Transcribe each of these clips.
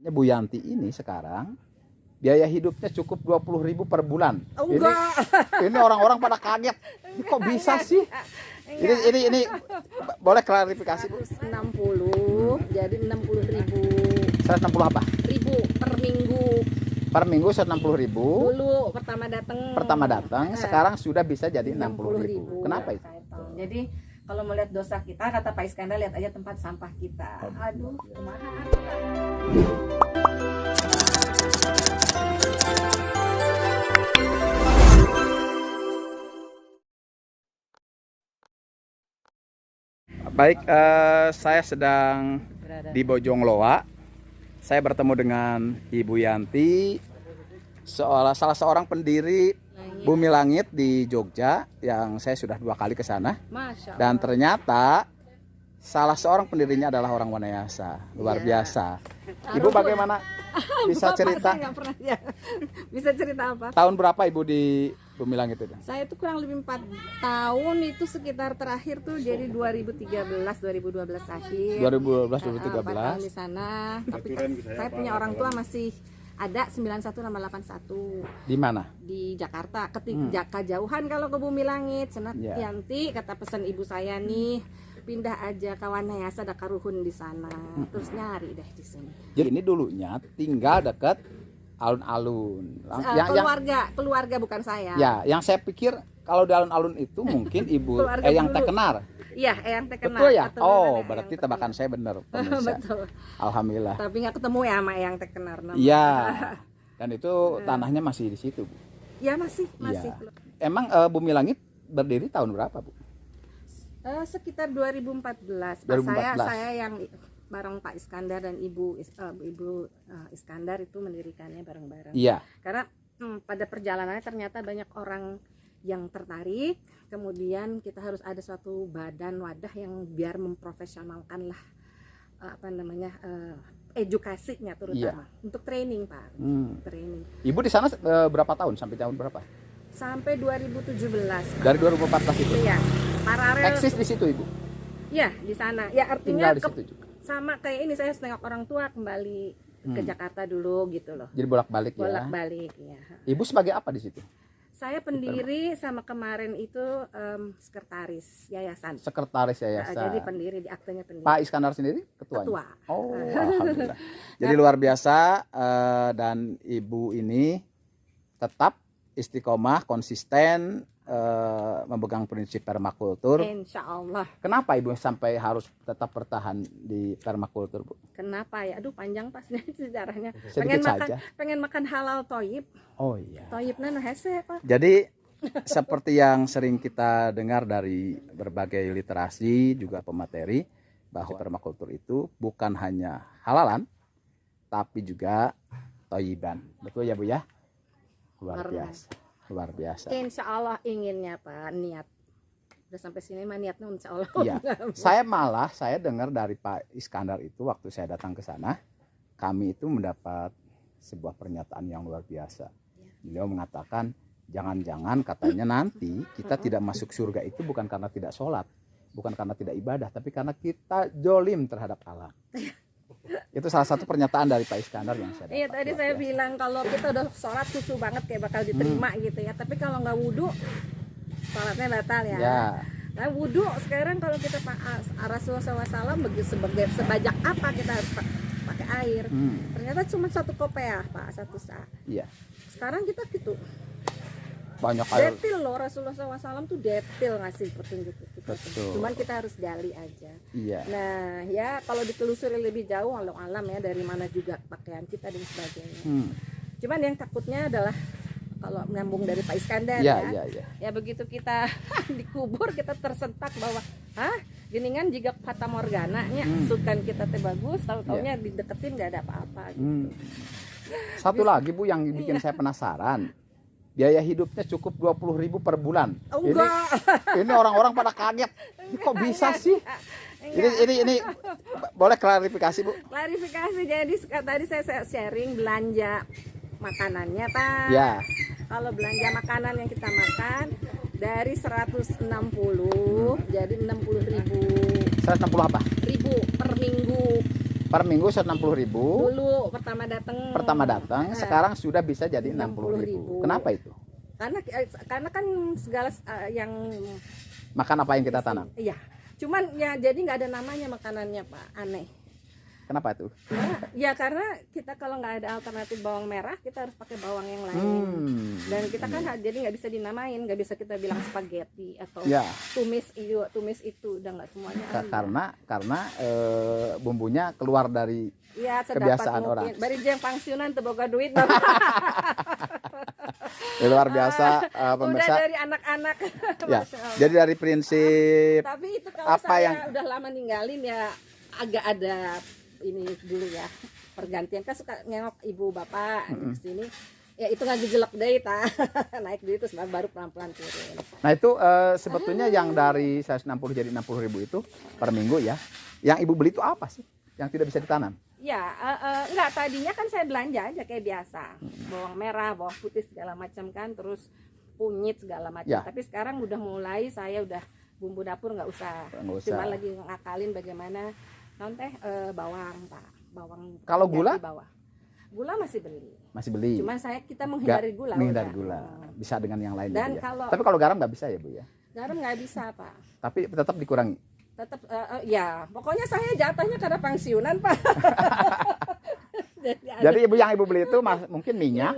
Bu Yanti ini sekarang biaya hidupnya cukup 20.000 per bulan. Oh, enggak. Ini orang-orang pada kaget. Ini kok bisa sih? Ini boleh klarifikasi Bu? 160, jadi 60.000. 160 apa? Ribu per minggu. Per minggu 160.000. Dulu pertama datang. Sekarang sudah bisa jadi 60.000. Kenapa itu? Jadi kalau melihat dosa kita, kata Pak Iskandar, lihat aja tempat sampah kita. Aduh, kemana? Baik, saya sedang di Bojongloa. Saya bertemu dengan Ibu Yanti, salah seorang pendiri Bumi Langit di Jogja, yang saya sudah 2 kali ke sana. Dan ternyata salah seorang pendirinya adalah orang Wanayasa. Luar biasa. Ibu bagaimana? Bisa cerita? Bisa cerita apa? Tahun berapa Ibu di Bumi Langit itu? Saya itu kurang lebih 4 tahun, itu sekitar terakhir tuh jadi 2013-2012 akhir. 2012-2013. 4 tahun di sana. Tapi saya punya orang tua masih ada 91 sama 81. Di mana? Di Jakarta. Ketika jauhan kalau ke Bumi Langit, Senat Yanti kata pesan ibu saya nih, pindah aja ke Wanayasa, ada karuhun di sana. Terus nyari deh di sini. Jadi ini dulunya tinggal dekat alun-alun. Keluarga bukan saya. Ya, yang saya pikir kalau di alun-alun itu mungkin Ibu Eyang Tekenar. Iya, Eyang Tekenar. Betul ya? Oh, berarti tebakan saya benar, pemirsa. Betul. Alhamdullah. Tapi nggak ketemu ya sama Eyang Tekenar. Iya. Dan itu tanahnya masih di situ, Bu. Ya, masih. Ya. Emang Bumi Langit berdiri tahun berapa, Bu? Sekitar 2014. 2014. Saya yang bareng Pak Iskandar dan Ibu Iskandar itu mendirikannya bareng-bareng. Iya. Karena pada perjalanannya ternyata banyak orang yang tertarik, kemudian kita harus ada suatu badan wadah yang biar memprofesionalkan lah edukasinya terutama untuk training, Pak. Training. Ibu di sana berapa tahun, sampai tahun berapa? Sampai 2017. Pak. Dari 2014 itu. Iya. Paralel. Eksis di situ, Ibu. Iya, di sana. Ya artinya tinggal di situ juga. Sama kayak ini, saya setengah orang tua kembali ke Jakarta dulu gitu loh. Jadi bolak-balik ya. Bolak-balik ya. Ibu sebagai apa di situ? Saya pendiri sama kemarin itu sekretaris yayasan. Sekretaris yayasan. Jadi pendiri, di aktenya pendiri. Pak Iskandar sendiri ketuanya? Ketua. Oh, alhamdulillah. Jadi luar biasa, dan Ibu ini tetap istiqomah, konsisten memegang prinsip permakultur. Insya Allah. Kenapa Ibu sampai harus tetap bertahan di permakultur, Bu? Kenapa ya? Aduh, panjang pasnya sejarahnya. Sedikit pengen makan halal toyib. Oh iya. Toyibnya no hese, Pak. Jadi seperti yang sering kita dengar dari berbagai literasi juga pemateri, bahwa permakultur itu bukan hanya halalan tapi juga toyiban. Betul ya, Bu ya? Luar biasa. Luar biasa. Insya Allah inginnya, Pak, niat. Udah sampai sini mah niatnya insya Allah. Iya. Saya dengar dari Pak Iskandar itu waktu saya datang ke sana, kami itu mendapat sebuah pernyataan yang luar biasa. Beliau mengatakan, jangan-jangan katanya nanti kita tidak masuk surga itu bukan karena tidak sholat, bukan karena tidak ibadah, tapi karena kita jolim terhadap alam. Itu salah satu pernyataan dari Pak Iskandar yang saya dapat. Iya, tadi saya bilang kalau kita udah sholat khusyuk banget kayak bakal diterima gitu ya. Tapi kalau nggak wudhu, sholatnya batal ya. Nah, wudhu sekarang kalau kita Rasulullah SAW sebajak apa kita harus pakai air. Ternyata cuma 1 kopiah, Pak, 1 sa. Iya. Sekarang kita gitu. Banyak air. Detil loh, Rasulullah SAW tuh detil ngasih petunjuk itu. Cuman kita harus gali aja. Iya. Nah ya kalau ditelusuri lebih jauh alam ya, dari mana juga pakaian kita dan sebagainya. Cuman yang takutnya adalah kalau menyambung dari Pak Iskandar ya begitu kita dikubur kita tersentak bahwa geningan jika fata morgananya sukan kita teh bagus, tahu-taunya dideketin nggak ada apa-apa gitu. Satu lagi Bu yang bikin saya penasaran. Biaya hidupnya cukup 20.000 per bulan. Oh, enggak. Ini orang-orang pada kaget. Ini kok bisa sih? Ini boleh klarifikasi, Bu? Klarifikasi. Jadi tadi saya sharing belanja makanannya, Pak. Ya. Kalau belanja makanan yang kita makan dari 160 jadi 60.000. 160 apa? Ribu per minggu. Per minggu 160.000. Dulu pertama datang. Sekarang sudah bisa jadi 60.000. Kenapa itu? Karena kan segala yang makan apa yang kita tanam. Iya. Cuman ya jadi nggak ada namanya makanannya Pak, aneh. Kenapa itu? Karena kita kalau nggak ada alternatif bawang merah, kita harus pakai bawang yang lain. Dan kita kan jadi nggak bisa dinamain, nggak bisa kita bilang spaghetti atau tumis itu udah nggak semuanya. Karena bumbunya keluar dari kebiasaan orang. Bari jeng pensiunan teu boga duit. Luar biasa pemirsa. Udah dari anak-anak. Ya. Jadi dari prinsip tapi itu kalau saya udah lama ninggalin ya agak ada ini dulu ya pergantian, kan suka nengok ibu bapak ke sini ya, itu nggak gejelek deh naik dulu terus baru pelan-pelan turun. Nah itu sebetulnya yang dari 160 jadi 60.000 itu per minggu ya, yang ibu beli itu apa sih yang tidak bisa ditanam? Ya enggak, tadinya kan saya belanja aja kayak biasa, bawang merah, bawang putih segala macam kan, terus kunyit segala macam ya. Tapi sekarang udah mulai saya udah bumbu dapur nggak usah. Cuma lagi ngakalin bagaimana bawang Pak, bawang. Kalau gula? Gula masih beli. Cuma kita menghindari gula. Bisa dengan yang lain. Dan ya. Tapi kalau garam nggak bisa ya Bu ya? Garam nggak bisa Pak. Tapi tetap dikurangi. Tetap ya, pokoknya saya jatahnya karena pensiunan Pak. Jadi yang ibu beli itu mungkin minyak.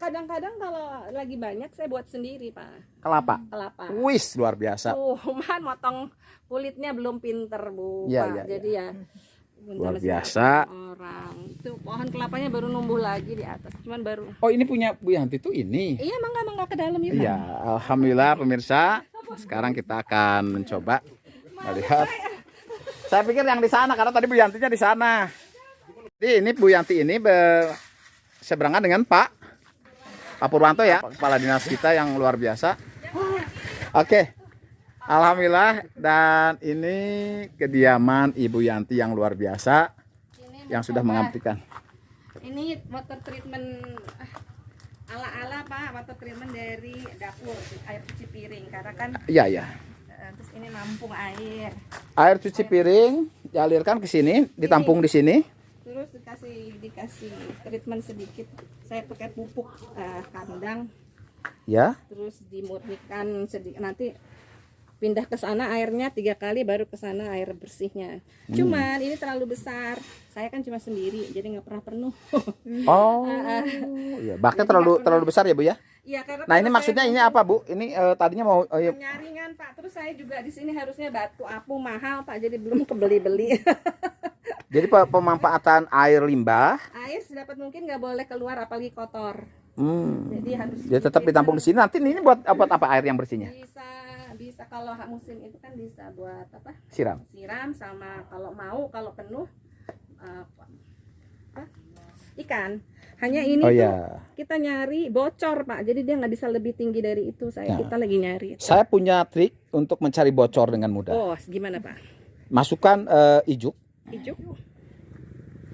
Kadang-kadang kalau lagi banyak saya buat sendiri Pak. Kelapa. Wis luar biasa. Cuman motong kulitnya belum pinter Bu. Pak. Jadi ya luar biasa. Orang itu pohon kelapanya baru numbuh lagi di atas. Cuman baru. Oh ini punya Bu Yanti tuh ini. Iya, mangga ke dalam ya. Iya, alhamdulillah pemirsa. Sekarang kita akan mencoba melihat. Saya pikir yang di sana karena tadi Bu Yantinya di sana. Jadi ini Bu Yanti ini berseberangan dengan Pak Purwanto ya, kepala dinas kita yang luar biasa. Oke. Alhamdulillah, dan ini kediaman Ibu Yanti yang luar biasa yang sudah mengabdikan. Ini water treatment ala-ala Pak, water treatment dari dapur, air cuci piring karena kan. Iya. Terus ini nampung air. Air cuci piring dialirkan ke sini, ditampung di sini. Terus dikasih treatment sedikit. Saya pakai pupuk kandang. Ya. Terus dimurnikan sedikit, nanti pindah ke sana airnya 3 kali baru ke sana air bersihnya. Cuman ini terlalu besar. Saya kan cuma sendiri, jadi nggak pernah penuh. Oh. Iya, baknya terlalu besar ya Bu ya? Iya, karena nah ini maksudnya ini apa Bu? Ini tadinya mau penyaringan Pak. Terus saya juga di sini harusnya batu apung mahal Pak, jadi belum kebeli-beli. Jadi pemanfaatan air limbah. Air sedapat mungkin nggak boleh keluar apalagi kotor. Jadi harus. Dia tetap ditampung di sini. Nanti ini buat apa air yang bersihnya? Bisa kalau musim itu kan bisa buat apa? Siram sama kalau penuh ikan. Hanya ini kita nyari bocor Pak. Jadi dia nggak bisa lebih tinggi dari itu. Kita lagi nyari. Saya punya trik untuk mencari bocor dengan mudah. Oh, gimana Pak? Masukkan ijuk.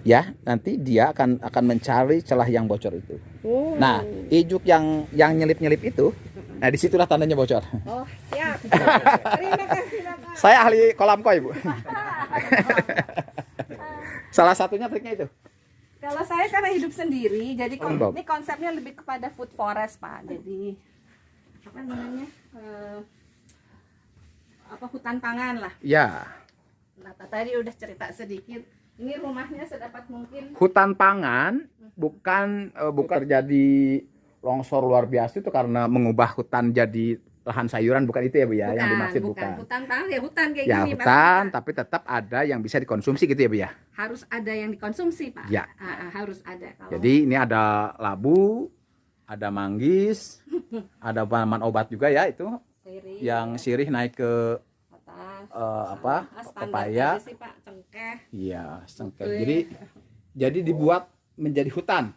Ya, nanti dia akan mencari celah yang bocor itu. Nah, ijuk yang nyelip-nyelip itu, nah disitulah tandanya bocor. Oh, siap. Terima kasih Bapak. Saya ahli kolam koi Bu. Salah satunya triknya itu. Kalau saya karena hidup sendiri, jadi ini konsepnya lebih kepada food forest Pak. Jadi apa namanya? Hutan pangan lah. Ya. Nah, tadi udah cerita sedikit. Ini rumahnya sedapat mungkin. Hutan pangan bukan terjadi longsor luar biasa itu karena mengubah hutan jadi lahan sayuran, bukan itu ya Bu ya, yang dimaksud bukan. Hutan pangan ya hutan kayak ya, gini. Hutan, tapi tetap ada yang bisa dikonsumsi gitu ya Bu ya. Harus ada yang dikonsumsi Pak. Ya. Harus ada. Jadi ini ada labu, ada manggis, ada tanaman obat juga ya itu. Sirih. Yang sirih naik ke pepaya. Cengkeh. Iya, cengkeh. Jadi dibuat menjadi hutan.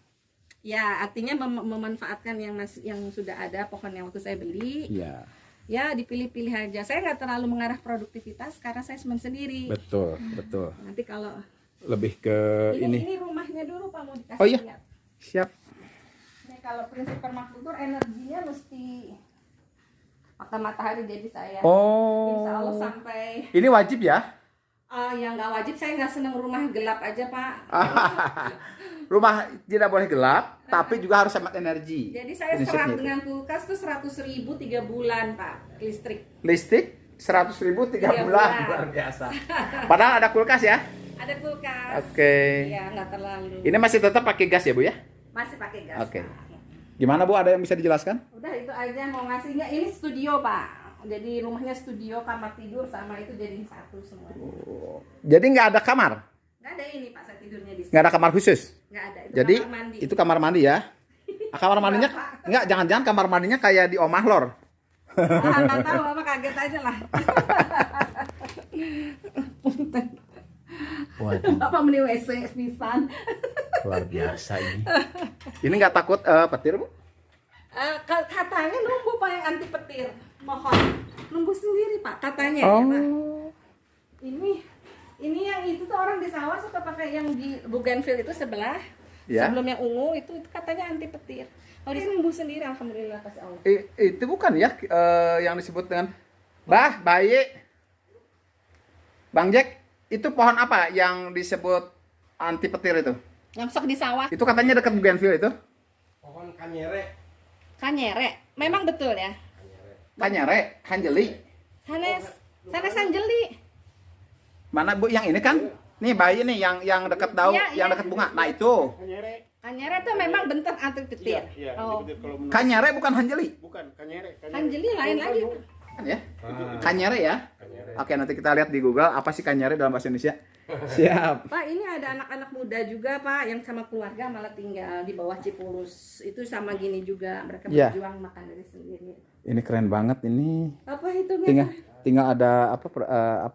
Ya, artinya memanfaatkan yang sudah ada pohon yang waktu saya beli. Iya. Ya, dipilih-pilih aja. Saya nggak terlalu mengarah produktivitas karena saya cuma sendiri. Betul. Nanti kalau lebih ke ini rumahnya dulu Pak, mau dikasih lihat. Siap. Ini kalau prinsip permakultur energinya mesti pakai matahari, jadi saya insya Allah sampai ini wajib ya? Yang nggak wajib, saya nggak seneng rumah gelap aja Pak. Rumah tidak boleh gelap, tapi juga harus hemat energi. Jadi saya serap dengan kulkas tuh 100.000 3 bulan Pak, listrik. Listrik 100.000 3 bulan, luar biasa. Padahal ada kulkas ya? Ada kulkas. Oke. Iya, nggak terlalu. Ini masih tetap pakai gas ya Bu ya? Masih pakai gas. Oke. Gimana Bu, ada yang bisa dijelaskan? Udah itu aja mau ngasihnya. Ini studio Pak. Jadi rumahnya studio, kamar tidur sama itu jadi satu semua. Oh. Jadi nggak ada kamar? Nggak ada ini Pak, saya tidurnya di sini. Nggak ada kamar khusus? Nggak ada. Itu jadi kamar mandi. Itu kamar mandi ya? Kamar mandinya nggak, jangan-jangan kamar mandinya kayak di Omah Lor? Nggak tahu, apa kaget aja lah. Waduh. Bapak meni WC pisan. Luar biasa ini. Ini nggak takut petir Bu? Katanya numbu Pak yang anti petir. Mohon numbu sendiri Pak katanya Oh. ya Pak. Ini yang itu tuh orang di sawah suka pakai yang di bougainville itu sebelah. Ya. Sebelum yang ungu itu katanya anti petir. Kalau di sini numbu sendiri alhamdulillah kasih Allah. Itu bukan ya yang disebut dengan bayi. Bang Jack, itu pohon apa yang disebut anti petir itu? Yang sok di sawah. Itu katanya dekat bougainville itu? Pohon kanyere. Kanyere. Memang betul ya. Kanyere, hanjeli. Sana sanjeli. Mana Bu yang ini kan? Nih bayi nih yang dekat daun, Iya, yang iya. dekat bunga. Nah itu. Kanyere. Kanyere itu memang bentuk anti petir. Iya, Oh. betul kalau menurut Kanyere bukan hanjeli. bukan kanyere. Hanjeli lain lagi. Kan ya? Kanyere ya? Oke, nanti kita lihat di Google apa sih kanyere dalam bahasa Indonesia. Siap. Pak, ini ada anak-anak muda juga Pak yang sama keluarga malah tinggal di bawah Cipulus. Itu sama gini juga, mereka Iya. berjuang makan dari sendiri. Ini keren banget ini. Apa itu Tinggal ada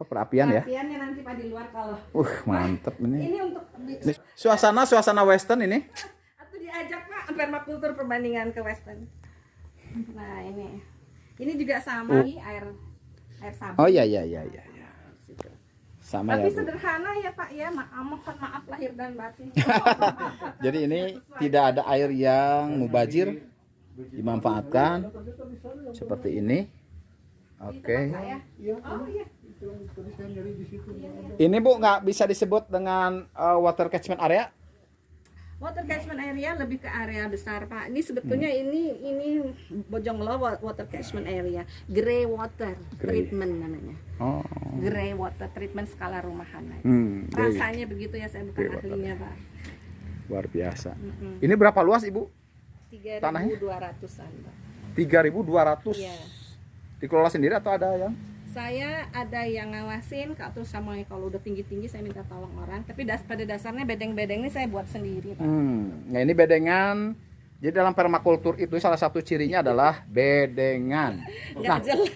perapian ya. Latihannya nanti Pak di luar kalau. Mantep ini. Ini untuk Ini suasana western ini. atau diajak Pak permakultur perbandingan ke Western. Nah, ini juga sama nih air sabun. Oh iya. Sama Tapi ya Bu. sederhana ya Pak ya, mohon maaf lahir dan batin. Jadi ini tidak ada air yang mubazir, dimanfaatkan seperti ini. Oke. Oh iya. Ini Bu nggak bisa disebut dengan water catchment area? Water catchment area lebih ke area besar Pak. Ini sebetulnya ini Bojonglo water catchment area, grey water treatment namanya. Oh. Grey water treatment skala rumahan. Grey. Rasanya begitu ya, saya bukan Grey ahlinya Pak. Luar biasa. Ini berapa luas Ibu? 3.200-an Pak. 3.200. Iya. Dikelola sendiri atau ada yang? Saya ada yang ngawasin, terus sama kalau udah tinggi-tinggi saya minta tolong orang. Tapi pada dasarnya bedeng-bedeng ini saya buat sendiri Pak. Nah ini bedengan. Jadi dalam permakultur itu salah satu cirinya adalah bedengan. Nah, Nggak jelas.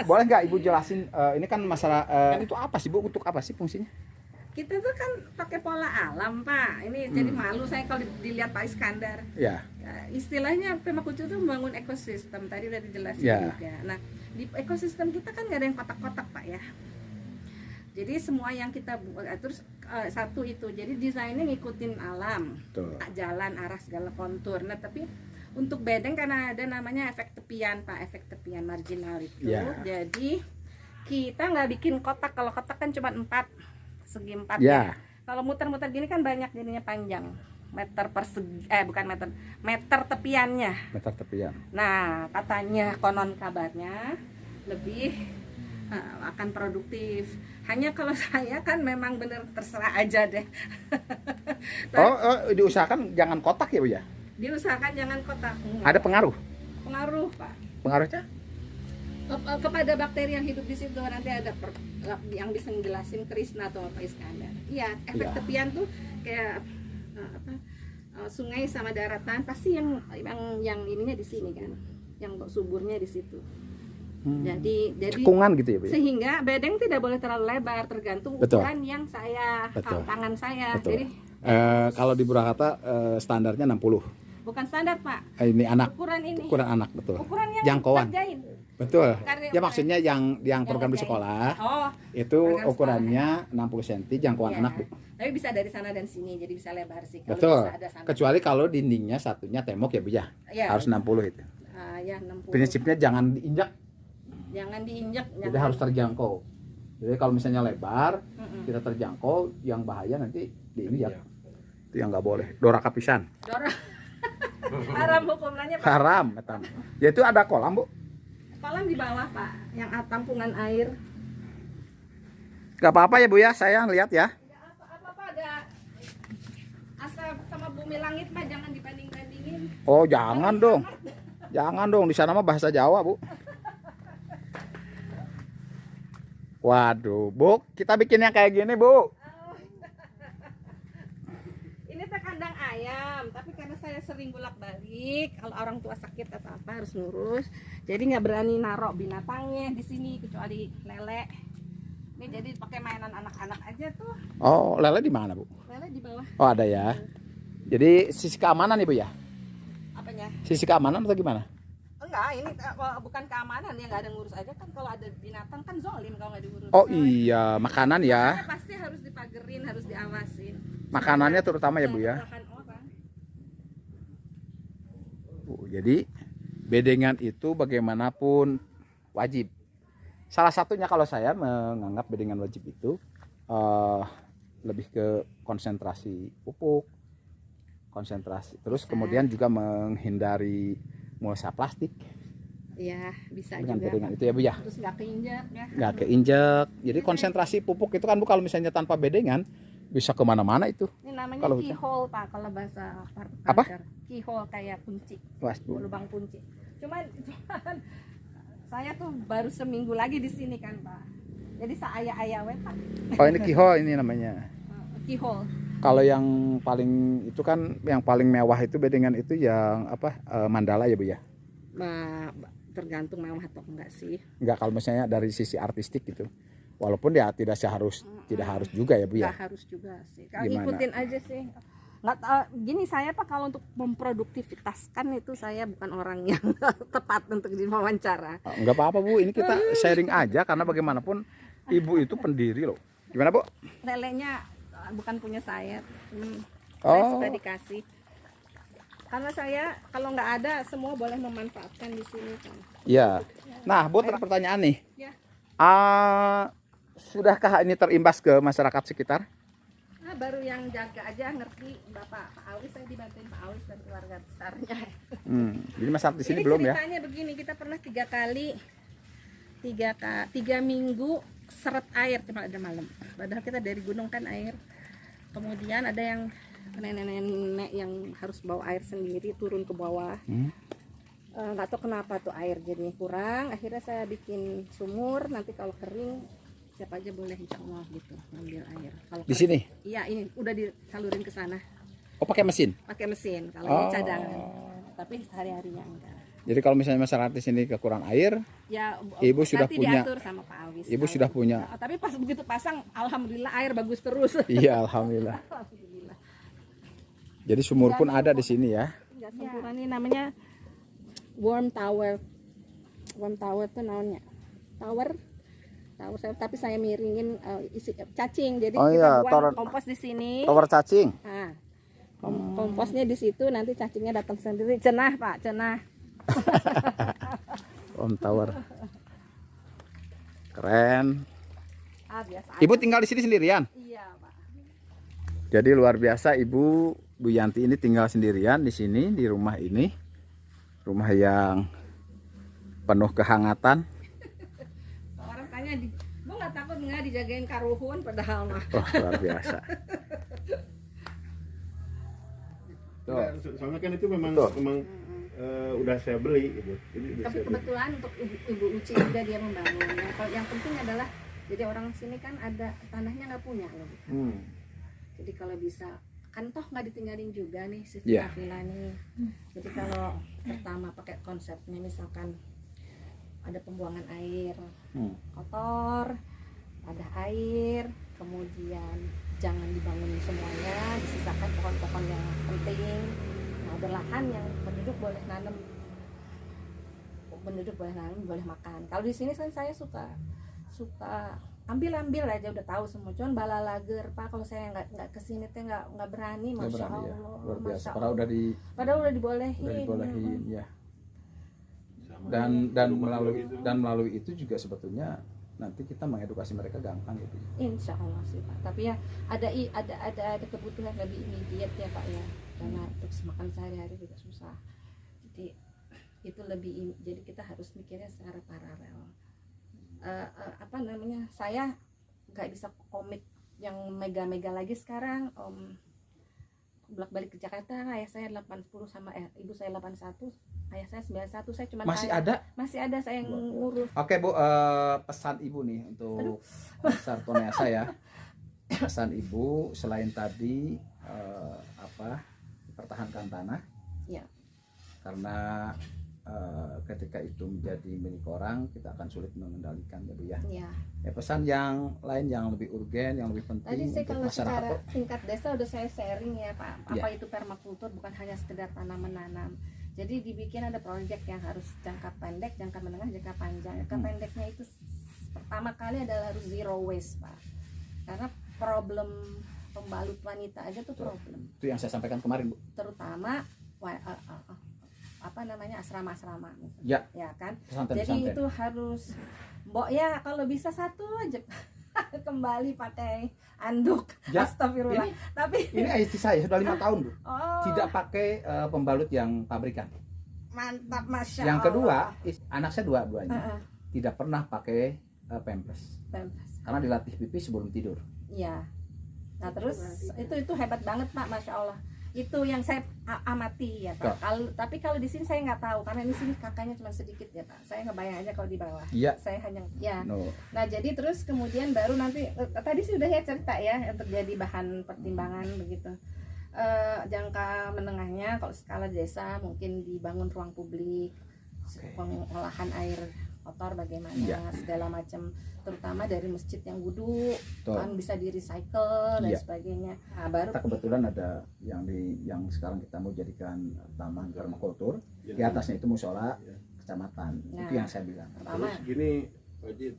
boleh nggak Ibu jelasin ini kan masalah itu apa sih Bu? Untuk apa sih fungsinya? Kita tuh kan pakai pola alam Pak. Ini jadi malu saya kalau dilihat Pak Iskandar. Ya. Istilahnya permakultur itu membangun ekosistem, tadi udah dijelasin juga. Nah, di ekosistem kita kan nggak ada yang kotak-kotak Pak ya. Jadi semua yang kita buat terus satu itu, jadi desainnya ngikutin alam, jalan arah segala kontur. Nah tapi untuk bedeng karena ada namanya efek tepian Pak, efek tepian marginal itu. Jadi kita nggak bikin kotak, kalau kotak kan cuma 4 segi 4 ya. Kalau muter-muter gini kan banyak jadinya panjang. Meter persegi, bukan meter tepiannya. Meter tepian. Nah, katanya konon kabarnya lebih akan produktif. Hanya kalau saya kan memang bener terserah aja deh. Diusahakan jangan kotak ya Bu ya? Diusahakan jangan kotak. Ada pengaruh? Pengaruh Pak. Pengaruhnya? Kepada bakteri yang hidup di situ nanti ada yang bisa ngejelasin Krisna atau Pak Iskandar. Iya, efek tepian tuh kayak sungai sama daratan pasti yang ininya di sini kan, yang suburnya di situ. Jadi cekungan gitu ya Bu ya? Sehingga bedeng tidak boleh terlalu lebar, tergantung ukuran yang saya tangan saya. Jadi kalau di Purwakarta standarnya 60. bukan standar Pak. Ini anak. Ukuran anak betul. Ukuran yang jangkauan. kerjain. Betul. Ya maksudnya yang program di sekolah. Itu ukurannya 60 cm jangkauan anak Bu. Tapi bisa dari sana dan sini, jadi bisa lebar sih. Betul. Kecuali kalau dindingnya satunya tembok ya Bu ya. Harus 60 itu. Ya 60. Prinsipnya jangan diinjak. Jangan diinjak. Jadi harus terjangkau. Jadi kalau misalnya lebar, kita terjangkau, yang bahaya nanti di ini ya. Itu yang nggak boleh. Doraka pisan. Haram hukumnya Pak. Haram, etam. Ya itu ada kolam, Bu. Kolam di bawah Pak, yang tampungan air. Gak apa-apa ya Bu ya, saya lihat ya. Enggak apa-apa, ada asal sama bumi langit mah jangan dibanding-bandingin. Oh, jangan dong. Jangan dong, di sana mah bahasa Jawa, Bu. Waduh, Bu, kita bikinnya kayak gini, Bu. Ini teh kandang ayam, tapi karena saya sering bolak-balik, kalau orang tua sakit atau apa harus ngurus, jadi nggak berani narok binatangnya di sini kecuali lele. Ini jadi pakai mainan anak-anak aja tuh. Oh, lele di mana, Bu? Lele di bawah. Oh, ada ya. Jadi sisi keamanan Ibu ya? Apanya? Sisi keamanan atau gimana? Enggak, ini bukan keamanan ya, nggak ada ngurus aja kan. Kalau ada binatang kan zolim kalau nggak diurus. Oh iya, makanan ya. Makanya pasti harus dipagerin, harus diawasin. Makanannya terutama ya Bu ya. Makan orang. Jadi bedengan itu bagaimanapun wajib. Salah satunya kalau saya menganggap bedengan wajib itu lebih ke konsentrasi pupuk, konsentrasi. Terus kemudian juga menghindari mulsa plastik. Iya, bisa dengan juga. bedengan itu ya Bu ya. Terus nggak keinjak ya. Nggak keinjek. Jadi konsentrasi pupuk itu kan Bu kalau misalnya tanpa bedengan bisa kemana-mana itu. Ini namanya Kalau keyhole Pak, kalau bahasa apa? Keyhole kayak kunci, Was, Bu. lubang kunci. Cuman saya tuh baru seminggu lagi di sini kan Pak. Jadi saya we Pak. Oh ini keyhole ini namanya. Keyhole. Kalau yang paling itu kan yang paling mewah itu bedengan itu yang apa mandala ya Bu ya? Tergantung mewah atau enggak sih. Enggak kalau misalnya dari sisi artistik gitu. Walaupun ya tidak harus juga ya Bu ya. Enggak harus juga sih. Kalau Gimana? ikutin aja sih. Nggak gini saya Pak, kalau untuk memproduktivitaskan itu saya bukan orang yang tepat untuk diwawancara. Enggak apa-apa Bu, ini kita sharing aja karena bagaimanapun Ibu itu pendiri loh. Gimana Bu? Lelenya bukan punya saya. Saya Oh. suka dikasih. Karena saya kalau nggak ada semua boleh memanfaatkan di sini kan. Iya. Nah Bu, pertanyaan nih. Ya. Sudahkah ini terimbas ke masyarakat sekitar? Nah, baru yang jaga aja ngerti Bapak Pak Awis, saya dibantuin Pak Awis dan keluarga besarnya. Jadi masyarakat di sini Ini belum ya? ceritanya begini, kita pernah 3 minggu seret air cuma ada malam. Padahal kita dari gunung kan air. Kemudian ada yang nenek-nenek yang harus bawa air sendiri turun ke bawah. Nggak tahu kenapa tuh air jadinya kurang. Akhirnya saya bikin sumur. Nanti kalau kering siapa aja boleh insya Allah gitu ngambil air. Kalau Di kering, sini? iya ini udah disalurin ke sana. Oh pakai mesin? Pakai mesin. Kalau ini cadangan. Tapi sehari-harinya enggak. Jadi kalau misalnya masyarakat di sini kekurangan air, Ya, Ibu sudah nanti punya. diatur sama Pak Awis. Ibu sudah punya. Tapi pas begitu pasang, alhamdulillah air bagus terus. Iya alhamdulillah. Alhamdulillah. Jadi sumur pun ada di sini ya. Enggak sempurna, ini namanya worm tower. Worm tower itu namanya tower saya, tapi saya miringin isi cacing. Jadi Oh kita iya, buang kompos di sini. Tower cacing. Nah, komposnya di situ, nanti cacingnya datang sendiri. Cenah Pak, cenah. Om Tower. Keren. Biasa Ibu tinggal di sini sendirian. Iya Pak. Jadi luar biasa Ibu Bu Yanti ini tinggal sendirian di sini di rumah ini. Rumah yang penuh kehangatan. Orang tanya, Bu nggak takut nggak dijagain karuhun padahal mah. Oh luar biasa. Nah, soalnya kan itu memang udah saya beli gitu. Jadi udah Tapi saya beli. kebetulan untuk Ibu Uci juga dia membangunnya. Kalau yang penting adalah jadi orang sini kan ada tanahnya nggak punya loh. Jadi kalau bisa kan toh nggak ditinggalin juga nih si villa nih. Jadi kalau pertama pakai konsepnya misalkan ada pembuangan air kotor, ada air, kemudian jangan dibangun semuanya, disisakan pohon-pohon yang penting. Nah, ada lahan yang penduduk boleh nanam, boleh makan. Kalau di sini kan saya suka ambil aja udah tahu semua. Cuman bala lager Pak, kalau saya nggak kesini teh nggak berani, masya Allah. Luar biasa. Masya Padahal Padahal udah dibolehin. ya. Dan melalui itu juga sebetulnya nanti kita mengedukasi mereka gampang gitu. Insya Allah sih Pak. Tapi ya ada kebutuhan lebih immediate ya Pak ya. Karena untuk makan sehari-hari juga susah. Jadi itu lebih, jadi kita harus mikirnya secara paralel. Saya nggak bisa komit yang mega-mega lagi sekarang. Bolak-balik ke Jakarta, ayah saya 80 sama ibu saya 81, ayah saya 91, saya cuma masih ada saya yang ngurus. Oke Bu, pesan ibu nih untuk Sartonia saya. Pesan ibu selain tadi pertahankan tanah ya, karena ketika itu menjadi milik orang kita akan sulit mengendalikan ya Bu ya. Ya pesan yang lain yang lebih urgen, yang lebih penting tadi sih untuk kalau masyarakat secara tingkat desa udah saya sharing ya Pak, apa itu permakultur, bukan hanya sekedar tanam menanam. Jadi dibikin ada proyek yang harus jangka pendek, jangka menengah, jangka panjang. Jangka pendeknya itu pertama kali adalah harus zero waste Pak, karena problem pembalut wanita aja tuh problem. Itu yang saya sampaikan kemarin Bu, terutama asrama-asrama ya kan. Pesantren. Jadi itu harus ya kalau bisa satu aja kembali pakai anduk ya, astagfirullah. Tapi ini istri saya sudah 5 tahun Bu, tidak pakai pembalut yang pabrikan. Mantap, masya Yang Allah. kedua, anak saya dua-duanya tidak pernah pakai pampers karena dilatih pipi sebelum tidur. Iya. Nah terus itu hebat banget Pak, masya Allah. Itu yang saya amati ya Pak. Tapi kalau di sini saya nggak tahu karena di sini kakaknya cuma sedikit ya Pak. Saya ngebayang aja kalau di bawah. Iya. Saya hanya ya. No. Nah jadi terus kemudian baru nanti tadi sih udah ya cerita ya untuk jadi bahan pertimbangan begitu. Jangka menengahnya kalau skala desa mungkin dibangun ruang publik, pengolahan air kotor bagaimana, segala macam, terutama dari masjid yang wudhu kan bisa di recycle dan sebagainya. Nah, baru kita kebetulan ada yang sekarang kita mau jadikan taman permakultur, di atasnya itu musola kecamatan. Itu yang saya bilang. Terus gini Pak Jid,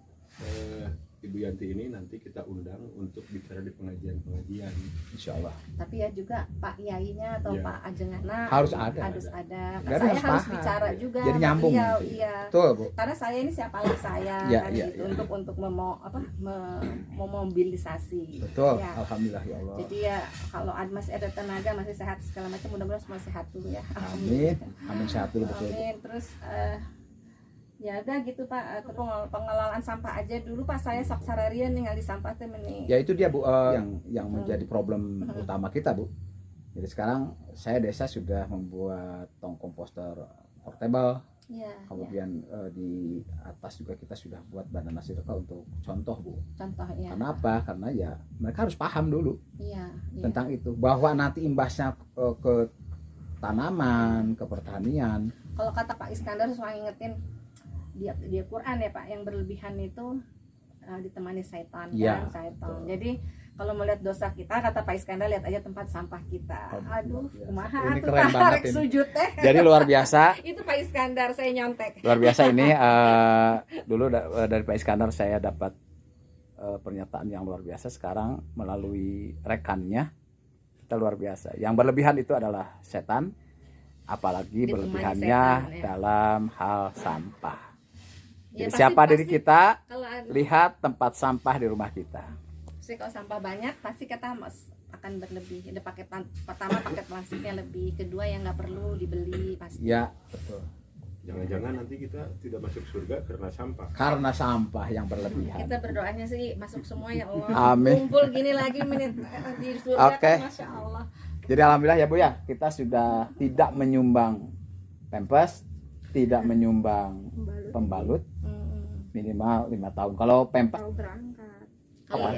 Ibu Yanti ini nanti kita undang untuk bicara di pengajian-pengajian. Insya Allah. Tapi ya juga Pak Yainya atau Pak Ajengana harus ada. Saya harus bicara juga. Jadi nyambung. Iya. Betul Bu. Karena saya ini siapalah saya kan gitu untuk memobilisasi. Betul. Ya. Alhamdulillah ya Allah. Jadi ya kalau masih ada tenaga, masih sehat segala macam, mudah-mudahan semua sehat dulu ya. Amin. Amin sehat dulu betul. Amin. Terus ya udah gitu Pak, pengelolaan sampah aja dulu Pak. Saya saksararian tinggal di sampah ini. Ya itu dia Bu, yang menjadi problem utama kita Bu. Jadi sekarang saya desa sudah membuat tong komposter portable. Kemudian di atas juga kita sudah buat banana circle untuk contoh Bu. Karena apa? Karena ya mereka harus paham dulu tentang itu, bahwa nanti imbasnya ke tanaman, ke pertanian. Kalau kata Pak Iskandar suka ngingetin dia Quran ya Pak, yang berlebihan itu ditemani setan kan, setan. Jadi kalau melihat dosa kita, kata Pak Iskandar, lihat aja tempat sampah kita. Aduh, kumaha ini tuh keren banget ini. sujud teh. Jadi luar biasa. Itu Pak Iskandar, saya nyontek. Luar biasa ini dulu dari Pak Iskandar saya dapat pernyataan yang luar biasa. Sekarang melalui rekannya kita luar biasa. Yang berlebihan itu adalah setan, apalagi berlebihannya setan, dalam hal sampah. Jadi siapa diri kita, lihat tempat sampah di rumah kita. Kalau sampah banyak pasti kita akan berlebih. Ada pertama paket plastiknya lebih, kedua yang nggak perlu dibeli pasti. Ya betul. Jangan-jangan nanti kita tidak masuk surga karena sampah. Karena sampah yang berlebihan. Kita berdoanya sih masuk semua ya Allah. Amin. Kumpul gini lagi menit di surga. Masya Allah. Jadi alhamdulillah ya Bu ya, kita sudah tidak menyumbang pampers, tidak menyumbang pembalut minimal 5 tahun. Kalau pampers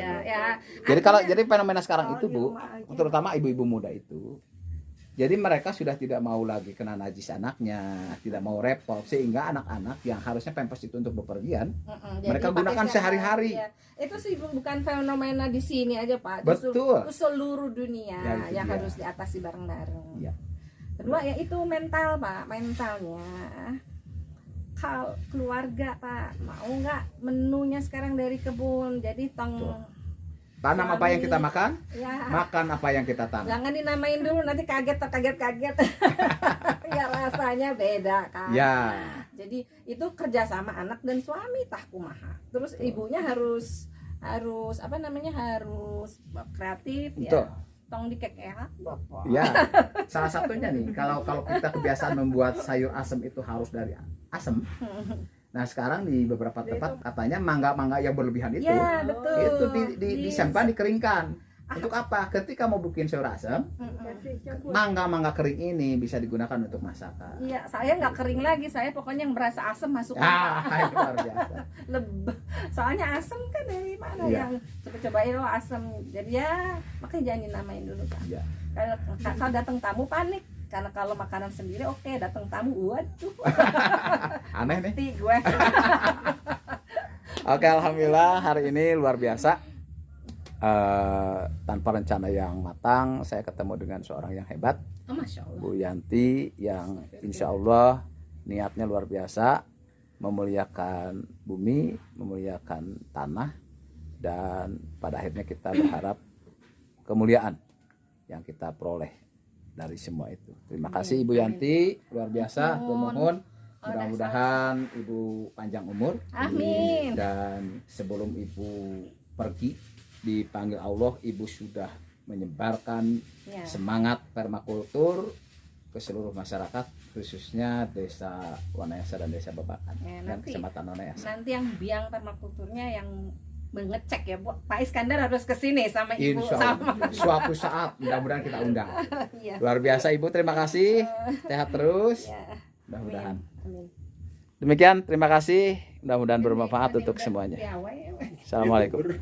ya. Jadi fenomena sekarang itu Bu, terutama ibu-ibu muda itu. Jadi mereka sudah tidak mau lagi kena najis anaknya, tidak mau repot, sehingga anak-anak yang harusnya pampers itu untuk bepergian, mereka gunakan sehari-hari. Ya. Itu sih bukan fenomena di sini aja Pak, betul. Itu seluruh dunia yang harus diatasi bareng-bareng. Ya. Kedua ya itu mental Pak, mentalnya. Kalau keluarga Pak, mau nggak menunya sekarang dari kebun, jadi tanam apa yang kita makan, makan apa yang kita tanam. Jangan dinamain dulu, nanti kaget. Ya rasanya beda kan. Ya. Jadi itu kerjasama anak dan suami tah kumaha. Terus ibunya harus apa namanya, harus kreatif. Betul. Ya. Tong dikekeak Bapak. Ya, salah satunya nih, kalau kita kebiasaan membuat sayur asem itu harus dari asem. Nah sekarang di beberapa tempat katanya mangga yang berlebihan itu, ya, betul. Itu disimpan, dikeringkan. Untuk apa? Ketika mau bikin sayur asem, mangga kering ini bisa digunakan untuk masakan. Iya, saya nggak kering lagi, saya pokoknya yang berasa asem masuk. Itu luar biasa. Soalnya asem kan dari mana yang coba-cobain asem. Jadi ya makanya jangan dinamain dulu kan. Ya. Kalau datang tamu panik. Karena kalau makanan sendiri oke, datang tamu waduh. Aneh nih. Mati gue. Oke, alhamdulillah hari ini luar biasa. Tanpa rencana yang matang, saya ketemu dengan seorang yang hebat, Masya Allah. Bu Yanti, yang insya Allah niatnya luar biasa, memuliakan bumi, memuliakan tanah, dan pada akhirnya kita berharap kemuliaan yang kita peroleh dari semua itu. Terima kasih Ibu Yanti, luar biasa. Mohon mudah-mudahan Ibu panjang umur. Amin. Dan sebelum Ibu pergi dipanggil Allah, Ibu sudah menyebarkan semangat permakultur ke seluruh masyarakat, khususnya desa Wanayasa dan desa Babakan dan kecamatan Wanayasa. Nanti yang biang permakulturnya yang mengecek ya, Pak Iskandar harus kesini sama Ibu. Sama. Suatu saat mudah-mudahan kita undang. Luar biasa Ibu, terima kasih, sehat terus. Mudah-mudahan. Demikian, terima kasih, mudah-mudahan bermanfaat untuk semuanya. Assalamualaikum.